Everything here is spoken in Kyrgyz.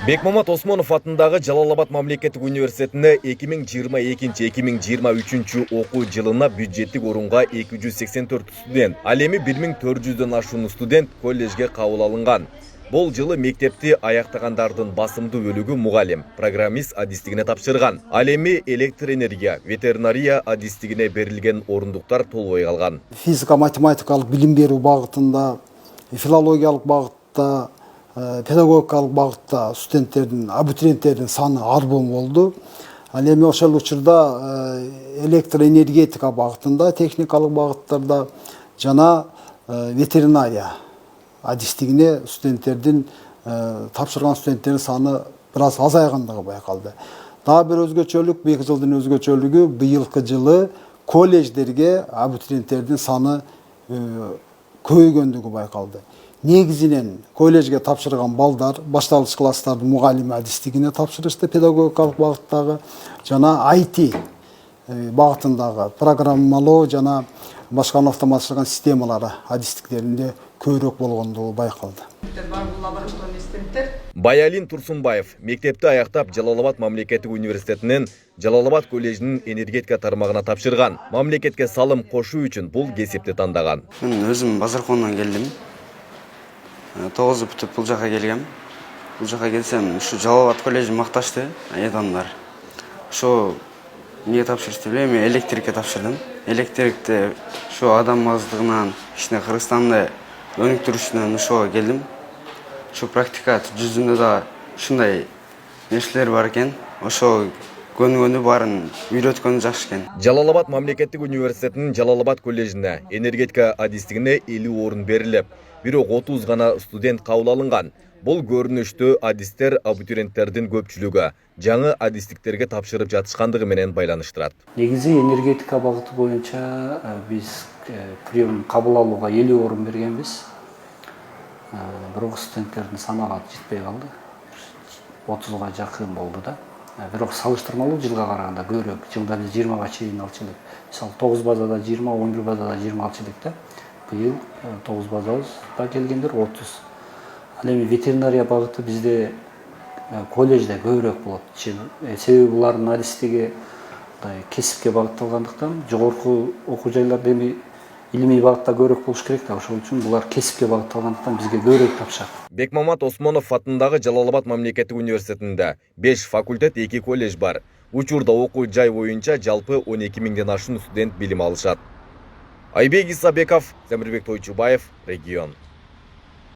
Бекмамат Осмонов атындагы Жалал-Абад мамлекеттик университетине 2022-2023 окуу жылына бюджеттик орунга 284 студент, ал эми 1400дөн ашуун студент коллежге кабыл алынган. Бул жылы мектепти аяктагандардын басымдуу бөлүгү мугалим, программист адистигине тапшырган. Ал эми электр энергия, ветеринария адистигине берилген орундуктар толбой калган. Физика-математикалык билим берүү багытында, филологиялык багытта, педагогикалык багытта студенттердин, абитуриенттердин саны аз болду. Ал эми ошол учурда электроэнергетика багытында, техникалык багыттарда жана ветеринария адистигине студенттердин тапшырган студенттердин саны бир аз азайгандыгы байкалды. Дагы бир өзгөчөлүк, бир жылдын өзгөчөлүгү быйылкы жылы коллеждерге абитуриенттердин саны көбөйгөндүгү байкалды. Негизинен коллежге тапшырган балдар башталгыч класстардын мугалими адистигине тапшырышты, педагогикалык багыттагы жана IT багытындагы программалоо жана башка автоматташкан системалары адистиктеринде көбүрөөк болгондугу байкалды. Баялин Турсунбаев мектепти аяктап Жалал-Абад мамлекеттик университетинин Жалал-Абад коллежинин энергетика тармагына тапшырган. Мамлекетке салым кошуу үчүн бул кесипти тандаган. Мен өзүм Базаркондан келдим. 9 бүтүп бул жака келгем. Бул жака келсем, ушу Жалал-Абад коллежин макташты адамдар. Ошо эмнеге тапшырышты билем, мен электрикке тапшырдым. Электрикте ушу адам аздыгынан, кичине Кыргызстанды өнүктүрүшүнөн ошого келдим. Şu praktika жүзүндө да ушундай нерселер бар экен. Ошо көнгөнү барын үйрөткөнү жакшы экен. Жалал-Абад мамлекеттик университетинин Жалал-Абад коллежине энергетика адистигине 50 орун берилип, бирок 30 гана студент кабыл алынган. Бул көрүнүштүү адистер абитуриенттердин көпчүлүгү жаңы адистиктерге тапшырып жатышкандыгы менен байланыштырат. Негизи энергетика багыты боюнча биз прием кабыл алууга 50 орун бергенбиз. Бирок студенттердин саны жетпей калды. 30га жакын болду да. Бирок салыштырмалуу жылга караганда көбүрөөк. Жылда биз 20га чейин алчылык. Мисалы 9 базада 20, 11 базада 20 алчылык да. Быйыл 9 базада келгендер 30. Ал эми ветеринария багыты бизде коллежде көбүрөөк болот. Себеби булардын адистиги кесипке багытталгандыктан жогорку окуу жайларда эми илимий багытта көбүрөөк болуш керек да, ошол үчүн булар кесипке багытталгандыктан бизге көбүрөөк тапшат. Бекмамат Осмонов атындагы Жалал-Абад мамлекеттик университетинде 5 факультет, 2 коллеж бар. Учурда окуу жай боюнча жалпы 12 миңден ашуун студент билим алышат. Айбек Исабеков, Замирбек Тойчубаев, Регион.